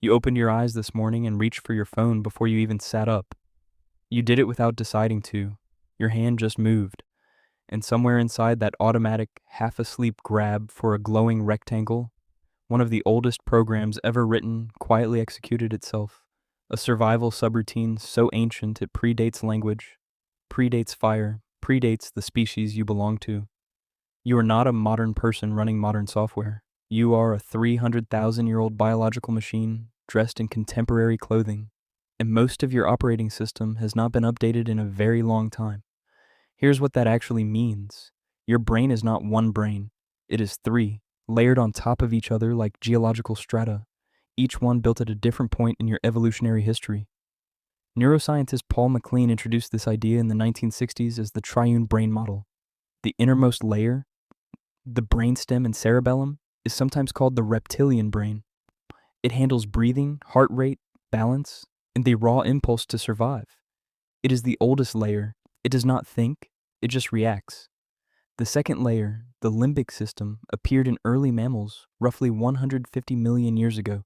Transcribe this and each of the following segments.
You opened your eyes this morning and reached for your phone before you even sat up. You did it without deciding to. Your hand just moved, and somewhere inside that automatic, half-asleep grab for a glowing rectangle, one of the oldest programs ever written quietly executed itself. A survival subroutine so ancient it predates language, predates fire, predates the species you belong to. You are not a modern person running modern software. You are a 300,000-year-old biological machine dressed in contemporary clothing, and most of your operating system has not been updated in a very long time. Here's what that actually means. Your brain is not one brain. It is three, layered on top of each other like geological strata, each one built at a different point in your evolutionary history. Neuroscientist Paul MacLean introduced this idea in the 1960s as the triune brain model. The innermost layer, the brainstem and cerebellum, is sometimes called the reptilian brain. It handles breathing, heart rate, balance, and the raw impulse to survive. It is the oldest layer. It does not think, it just reacts. The second layer, the limbic system, appeared in early mammals roughly 150 million years ago.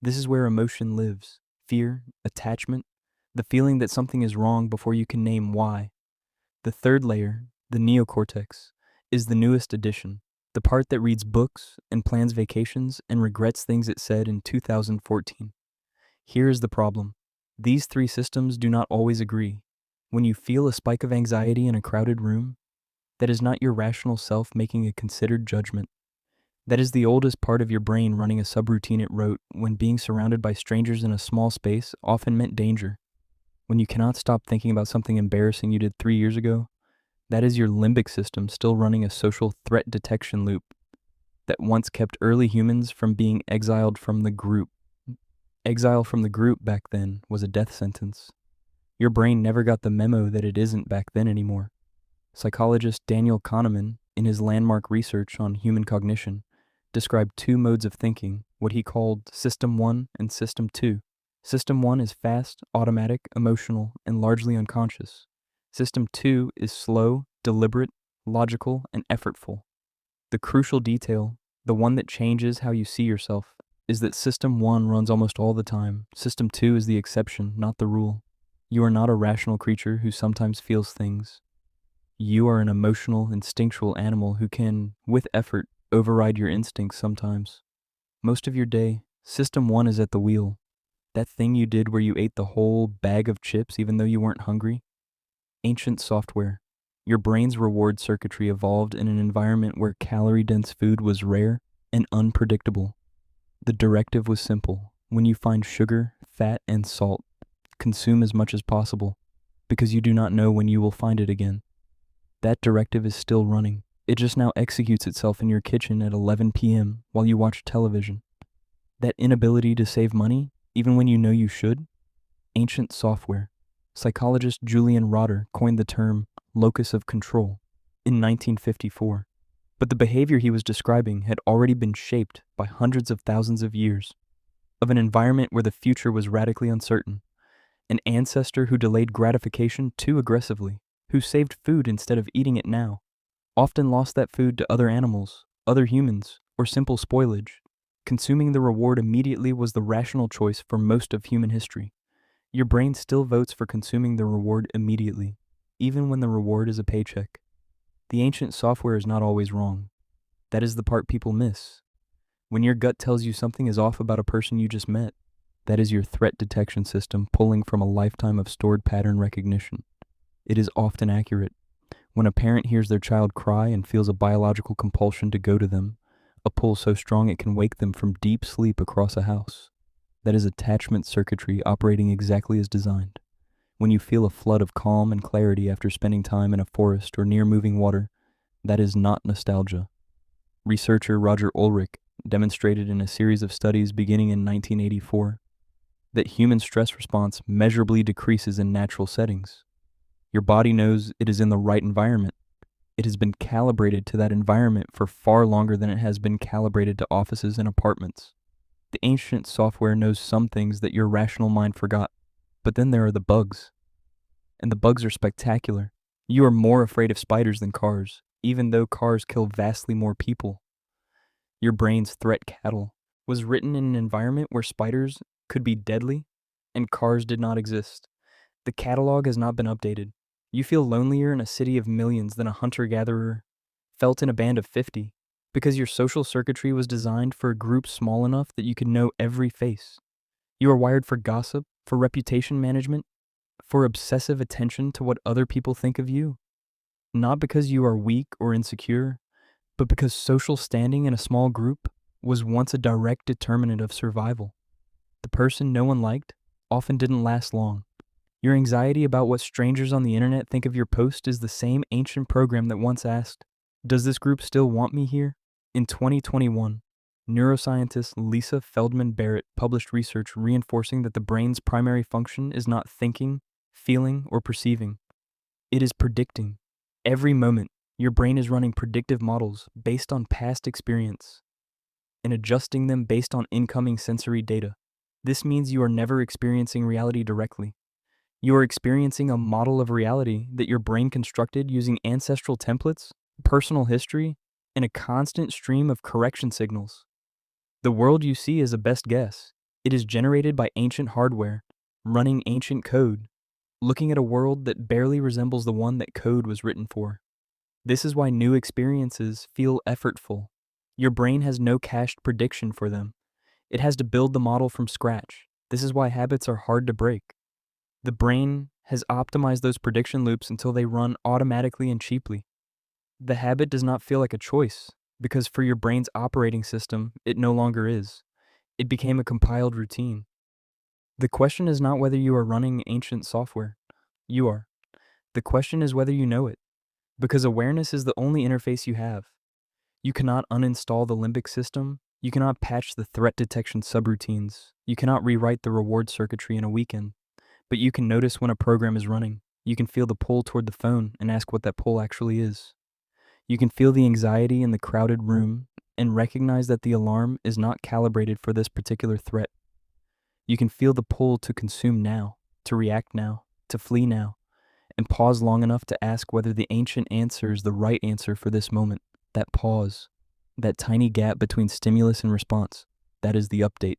This is where emotion lives: fear, attachment, the feeling that something is wrong before you can name why. The third layer, the neocortex, is the newest addition, the part that reads books and plans vacations and regrets things it said in 2014. Here is the problem. These three systems do not always agree. When you feel a spike of anxiety in a crowded room, that is not your rational self making a considered judgment. That is the oldest part of your brain running a subroutine it wrote when being surrounded by strangers in a small space often meant danger. When you cannot stop thinking about something embarrassing you did 3 years ago, that is your limbic system still running a social threat detection loop that once kept early humans from being exiled from the group. Exile from the group back then was a death sentence. Your brain never got the memo that it isn't back then anymore. Psychologist Daniel Kahneman, in his landmark research on human cognition, described two modes of thinking, what he called System 1 and System 2. System 1 is fast, automatic, emotional, and largely unconscious. System 2 is slow, deliberate, logical, and effortful. The crucial detail, the one that changes how you see yourself, is that System 1 runs almost all the time. System 2 is the exception, not the rule. You are not a rational creature who sometimes feels things. You are an emotional, instinctual animal who can, with effort, override your instincts sometimes. Most of your day, System 1 is at the wheel. That thing you did where you ate the whole bag of chips even though you weren't hungry. Ancient software. Your brain's reward circuitry evolved in an environment where calorie-dense food was rare and unpredictable. The directive was simple. When you find sugar, fat, and salt, consume as much as possible, because you do not know when you will find it again. That directive is still running. It just now executes itself in your kitchen at 11 p.m. while you watch television. That inability to save money, even when you know you should? Ancient software. Psychologist Julian Rotter coined the term locus of control in 1954. But the behavior he was describing had already been shaped by hundreds of thousands of years of an environment where the future was radically uncertain. An ancestor who delayed gratification too aggressively, who saved food instead of eating it now, often lost that food to other animals, other humans, or simple spoilage. Consuming the reward immediately was the rational choice for most of human history. Your brain still votes for consuming the reward immediately, even when the reward is a paycheck. The ancient software is not always wrong. That is the part people miss. When your gut tells you something is off about a person you just met, that is your threat detection system pulling from a lifetime of stored pattern recognition. It is often accurate. When a parent hears their child cry and feels a biological compulsion to go to them, a pull so strong it can wake them from deep sleep across a house, that is attachment circuitry operating exactly as designed. When you feel a flood of calm and clarity after spending time in a forest or near moving water, that is not nostalgia. Researcher Roger Ulrich demonstrated in a series of studies beginning in 1984 that human stress response measurably decreases in natural settings. Your body knows it is in the right environment. It has been calibrated to that environment for far longer than it has been calibrated to offices and apartments. The ancient software knows some things that your rational mind forgot, but then there are the bugs. And the bugs are spectacular. You are more afraid of spiders than cars, even though cars kill vastly more people. Your brain's threat cattle was written in an environment where spiders could be deadly, and cars did not exist. The catalog has not been updated. You feel lonelier in a city of millions than a hunter-gatherer felt in a band of 50, because your social circuitry was designed for a group small enough that you could know every face. You are wired for gossip, for reputation management, for obsessive attention to what other people think of you. Not because you are weak or insecure, but because social standing in a small group was once a direct determinant of survival. The person no one liked often didn't last long. Your anxiety about what strangers on the internet think of your post is the same ancient program that once asked, "Does this group still want me here?" In 2021, neuroscientist Lisa Feldman Barrett published research reinforcing that the brain's primary function is not thinking, feeling, or perceiving. It is predicting. Every moment, your brain is running predictive models based on past experience and adjusting them based on incoming sensory data. This means you are never experiencing reality directly. You are experiencing a model of reality that your brain constructed using ancestral templates, personal history, and a constant stream of correction signals. The world you see is a best guess. It is generated by ancient hardware, running ancient code, looking at a world that barely resembles the one that code was written for. This is why new experiences feel effortful. Your brain has no cached prediction for them. It has to build the model from scratch. This is why habits are hard to break. The brain has optimized those prediction loops until they run automatically and cheaply. The habit does not feel like a choice, because for your brain's operating system, it no longer is. It became a compiled routine. The question is not whether you are running ancient software. You are. The question is whether you know it, because awareness is the only interface you have. You cannot uninstall the limbic system. You cannot patch the threat detection subroutines. You cannot rewrite the reward circuitry in a weekend. But you can notice when a program is running. You can feel the pull toward the phone and ask what that pull actually is. You can feel the anxiety in the crowded room and recognize that the alarm is not calibrated for this particular threat. You can feel the pull to consume now, to react now, to flee now, and pause long enough to ask whether the ancient answer is the right answer for this moment. That pause, that tiny gap between stimulus and response, that is the update.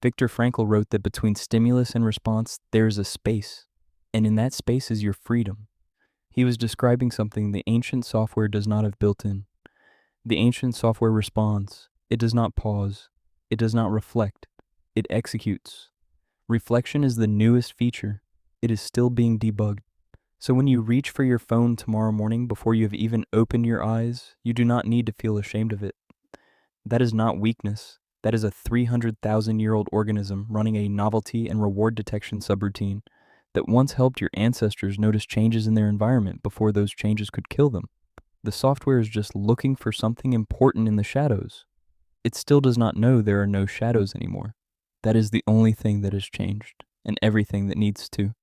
Viktor Frankl wrote that between stimulus and response, there is a space, and in that space is your freedom. He was describing something the ancient software does not have built in. The ancient software responds. It does not pause. It does not reflect. It executes. Reflection is the newest feature. It is still being debugged. So when you reach for your phone tomorrow morning before you have even opened your eyes, you do not need to feel ashamed of it. That is not weakness. That is a 300,000-year-old organism running a novelty and reward detection subroutine that once helped your ancestors notice changes in their environment before those changes could kill them. The software is just looking for something important in the shadows. It still does not know there are no shadows anymore. That is the only thing that has changed, and everything that needs to.